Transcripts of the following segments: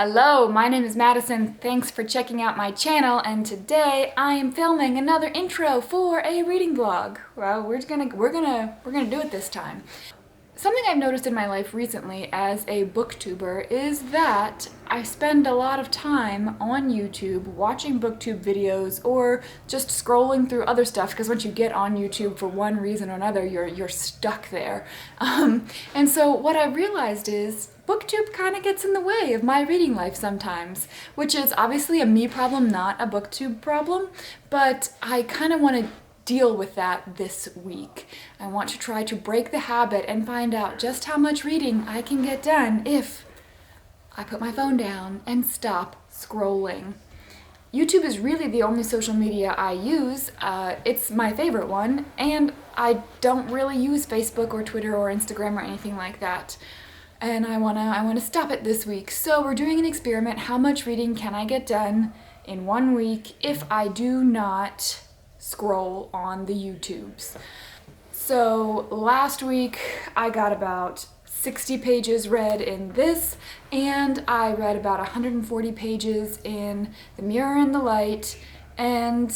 Hello, my name is Madison. Thanks for checking out my channel, and today I am filming another intro for a reading vlog. Well, we're gonna do it this time. Something I've noticed in my life recently as a booktuber is that I spend a lot of time on YouTube watching booktube videos or just scrolling through other stuff, because once you get on YouTube for one reason or another, you're stuck there. And so what I realized is booktube kind of gets in the way of my reading life sometimes, which is obviously a me problem, not a booktube problem, but I kind of want to deal with that this week. I want to try to break the habit and find out just how much reading I can get done if I put my phone down and stop scrolling. YouTube is really the only social media I use. It's my favorite one, and I don't really use Facebook or Twitter or Instagram or anything like that. And I wanna stop it this week. So we're doing an experiment. How much reading can I get done in 1 week if I do not scroll on the YouTubes? So last week I got about 60 pages read in this, and I read about 140 pages in The Mirror and the Light, and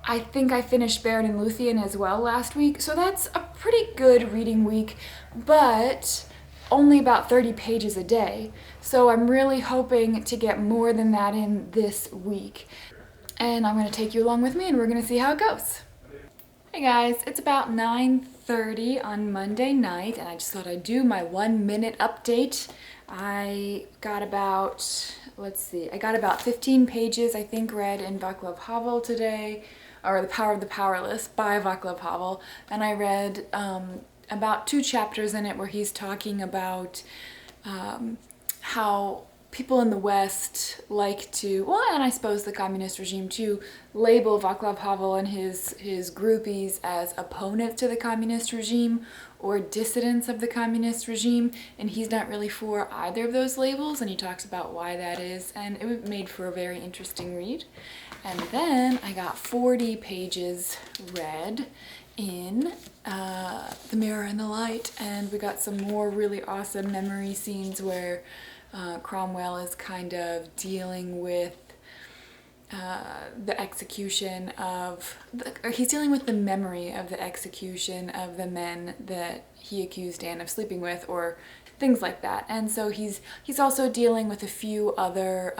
I think I finished Baron and Luthien as well last week. So that's a pretty good reading week, but only about 30 pages a day. So I'm really hoping to get more than that in this week. And I'm gonna take you along with me and we're gonna see how it goes. Hey guys, it's about 9:30 on Monday night, and I just thought I'd do my 1-minute update. I got about 15 pages, I think, read in Václav Havel today, or The Power of the Powerless by Václav Havel, and I read about 2 chapters in it where he's talking about how people in the West like to, well, and I suppose the communist regime too, label Václav Havel and his groupies as opponents to the communist regime or dissidents of the communist regime, and he's not really for either of those labels, and he talks about why that is, and it made for a very interesting read. And then I got 40 pages read in The Mirror and the Light, and we got some more really awesome memory scenes where Cromwell is kind of dealing with the execution of, he's dealing with the memory of the execution of the men that he accused Anne of sleeping with, or things like that. And so he's also dealing with a few other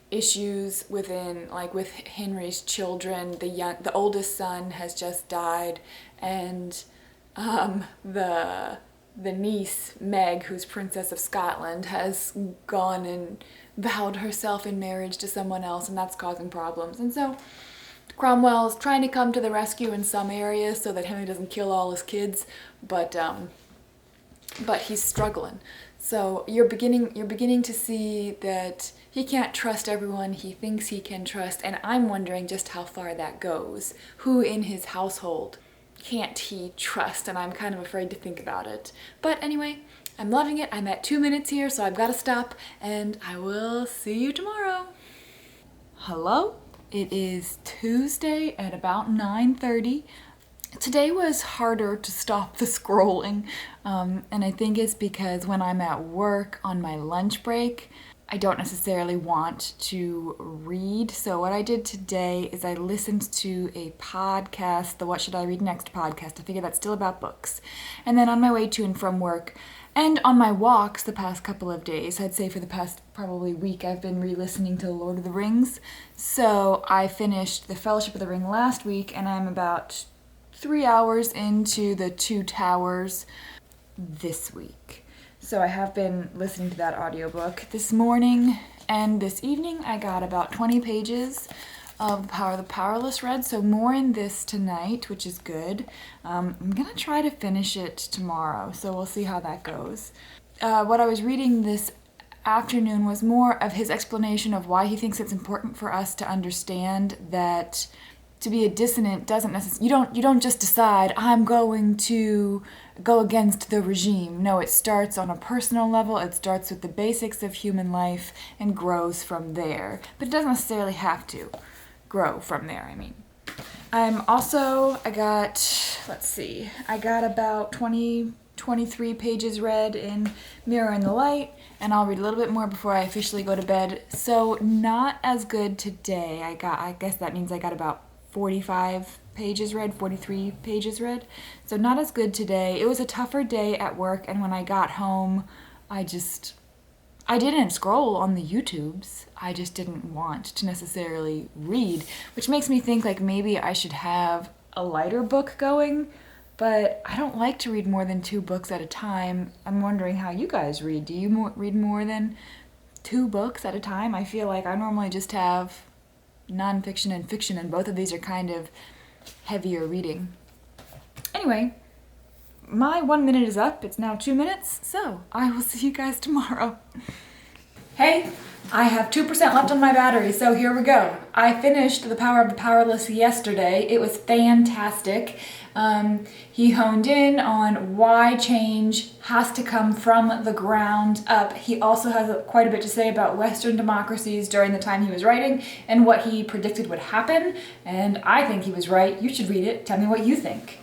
issues within, like with Henry's children. The oldest son has just died, and the niece, Meg, who's Princess of Scotland, has gone and vowed herself in marriage to someone else, and that's causing problems. And so Cromwell's trying to come to the rescue in some areas so that Henry doesn't kill all his kids, but he's struggling. So you're beginning to see that he can't trust everyone he thinks he can trust, and I'm wondering just how far that goes. Who in his household can't he trust? And I'm kind of afraid to think about it. But anyway, I'm loving it. I'm at 2 minutes here, so I've got to stop, and I will see you tomorrow. Hello? It is Tuesday at about 9:30. Today was harder to stop the scrolling, and I think it's because when I'm at work on my lunch break, I don't necessarily want to read. So what I did today is I listened to a podcast, the What Should I Read Next podcast. I figure that's still about books. And then on my way to and from work, and on my walks the past couple of days, I'd say for the past probably week, I've been re-listening to The Lord of the Rings. So I finished The Fellowship of the Ring last week, and I'm about 3 hours into The Two Towers this week. So I have been listening to that audiobook this morning, and this evening I got about 20 pages of The Power of the Powerless read, so more in this tonight, which is good. I'm gonna try to finish it tomorrow, so we'll see how that goes. What I was reading this afternoon was more of his explanation of why he thinks it's important for us to understand that to be a dissident doesn't necessarily, you don't just decide, I'm going to go against the regime. No, it starts on a personal level. It starts with the basics of human life and grows from there. But it doesn't necessarily have to grow from there, I mean. I got about 23 pages read in Mirror and the Light, and I'll read a little bit more before I officially go to bed. So not as good today. I guess that means I got about 45 pages read, 43 pages read. So not as good today. It was a tougher day at work, and when I got home, I didn't scroll on the YouTubes. I just didn't want to necessarily read, which makes me think like maybe I should have a lighter book going, but I don't like to read more than 2 books at a time. I'm wondering how you guys read. Do you read more than 2 books at a time? I feel like I normally just have nonfiction and fiction, and both of these are kind of heavier reading. Anyway, my 1 minute is up. It's now 2 minutes, so I will see you guys tomorrow. Hey, I have 2% left on my battery, so here we go. I finished The Power of the Powerless yesterday. It was fantastic. He honed in on why change has to come from the ground up. He also has quite a bit to say about Western democracies during the time he was writing and what he predicted would happen, and I think he was right. You should read it. Tell me what you think.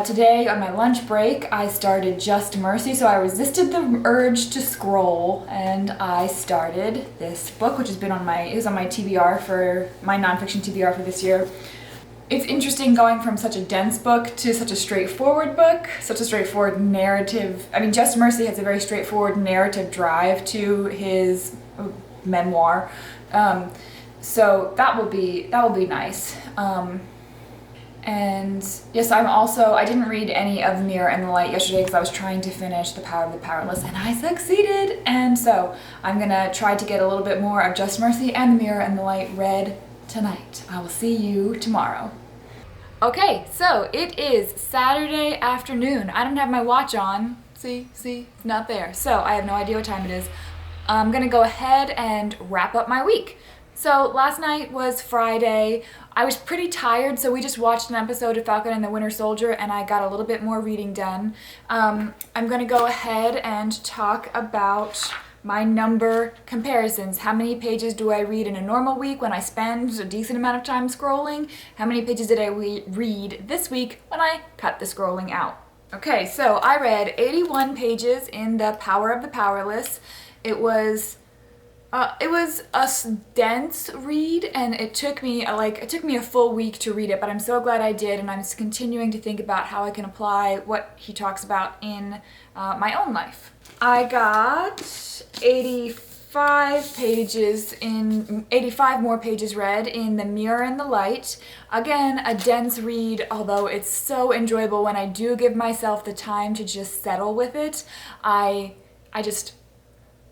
Today, on my lunch break, I started Just Mercy, so I resisted the urge to scroll, and I started this book, which has been on my TBR for my nonfiction TBR for this year. It's interesting going from such a dense book to such a straightforward book, such a straightforward narrative. I mean, Just Mercy has a very straightforward narrative drive to his memoir, so that will be nice. And yes, I didn't read any of The Mirror and the Light yesterday because I was trying to finish The Power of the Powerless, and I succeeded! And so I'm gonna try to get a little bit more of Just Mercy and The Mirror and the Light read tonight. I will see you tomorrow. Okay, so it is Saturday afternoon. I don't have my watch on. See, it's not there. So I have no idea what time it is. I'm gonna go ahead and wrap up my week. So last night was Friday. I was pretty tired, so we just watched an episode of Falcon and the Winter Soldier, and I got a little bit more reading done. I'm gonna go ahead and talk about my number comparisons. How many pages do I read in a normal week when I spend a decent amount of time scrolling? How many pages did I read this week when I cut the scrolling out? Okay, so I read 81 pages in The Power of the Powerless. It was a dense read, and it took me a full week to read it, but I'm so glad I did, and I'm just continuing to think about how I can apply what he talks about in my own life. I got 85 more pages read in The Mirror and the Light. Again, a dense read, although it's so enjoyable when I do give myself the time to just settle with it. I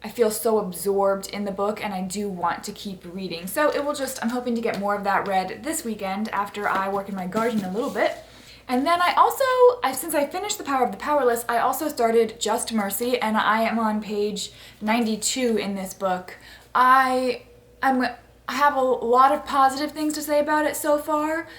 feel so absorbed in the book, and I do want to keep reading. So I'm hoping to get more of that read this weekend after I work in my garden a little bit. And then since I finished The Power of the Powerless, I also started Just Mercy, and I am on page 92 in this book. I have a lot of positive things to say about it so far.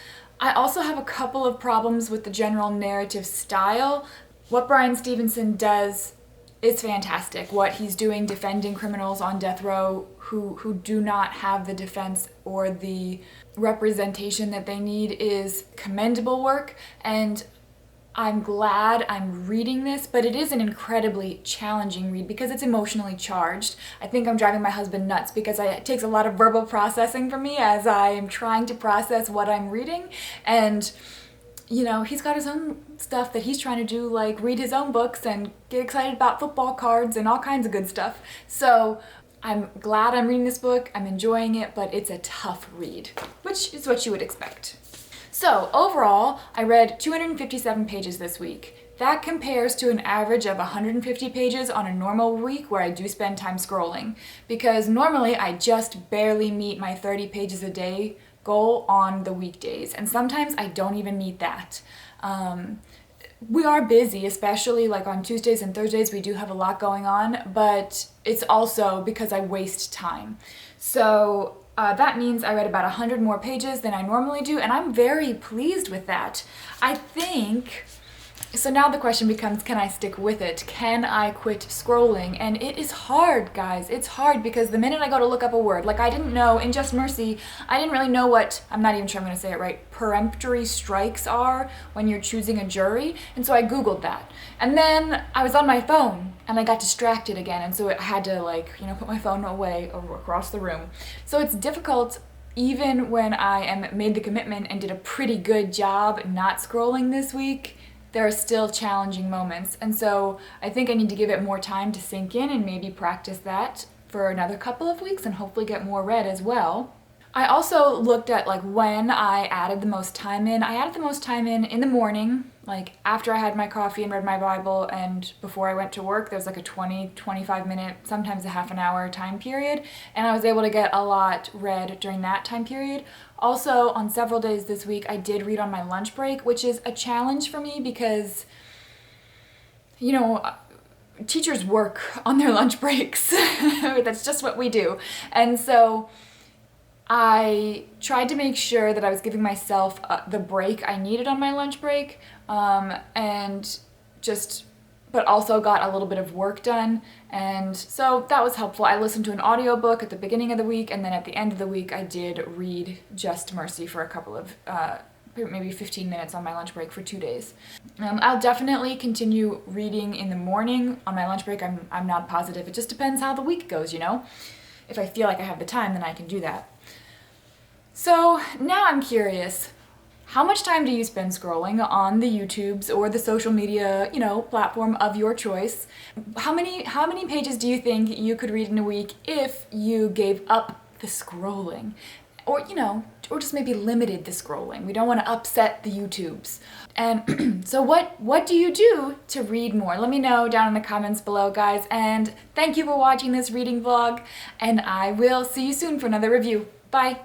I also have a couple of problems with the general narrative style. What Bryan Stevenson does is fantastic. What he's doing defending criminals on death row who do not have the defense or the representation that they need is commendable work, and I'm glad I'm reading this, but it is an incredibly challenging read because it's emotionally charged. I think I'm driving my husband nuts because it takes a lot of verbal processing for me as I am trying to process what I'm reading, and you know, he's got his own stuff that he's trying to do, like read his own books and get excited about football cards and all kinds of good stuff. So I'm glad I'm reading this book, I'm enjoying it, but it's a tough read, which is what you would expect. So overall, I read 257 pages this week. That compares to an average of 150 pages on a normal week where I do spend time scrolling, because normally I just barely meet my 30 pages a day goal on the weekdays, and sometimes I don't even meet that. We are busy, especially like on Tuesdays and Thursdays. We do have a lot going on, but it's also because I waste time. So that means I read about 100 more pages than I normally do, and I'm very pleased with that. I think So now the question becomes, can I stick with it? Can I quit scrolling? And it is hard, guys. It's hard because the minute I go to look up a word, like I didn't know, in Just Mercy, I didn't really know what, I'm not even sure I'm going to say it right, peremptory strikes are when you're choosing a jury. And so I Googled that. And then I was on my phone and I got distracted again. And so I had to put my phone away over across the room. So it's difficult even when I am made the commitment and did a pretty good job not scrolling this week. There are still challenging moments. And so I think I need to give it more time to sink in and maybe practice that for another couple of weeks and hopefully get more read as well. I also looked at when I added the most time in. I added the most time in the morning, after I had my coffee and read my Bible and before I went to work. There's a 20, 25 minute, sometimes a half an hour time period. And I was able to get a lot read during that time period. Also, on several days this week, I did read on my lunch break, which is a challenge for me because, teachers work on their lunch breaks. That's just what we do. And so I tried to make sure that I was giving myself the break I needed on my lunch break, but also got a little bit of work done, and so that was helpful. I listened to an audiobook at the beginning of the week, and then at the end of the week I did read Just Mercy for a couple of maybe 15 minutes on my lunch break for 2 days. I'll definitely continue reading in the morning on my lunch break. I'm not positive. It just depends how the week goes, If I feel like I have the time, then I can do that. So now I'm curious, how much time do you spend scrolling on the YouTubes or the social media, platform of your choice? How many pages do you think you could read in a week if you gave up the scrolling? Or, or just maybe limited the scrolling. We don't want to upset the YouTubes. And so what do you do to read more? Let me know down in the comments below, guys. And thank you for watching this reading vlog. And I will see you soon for another review. Bye.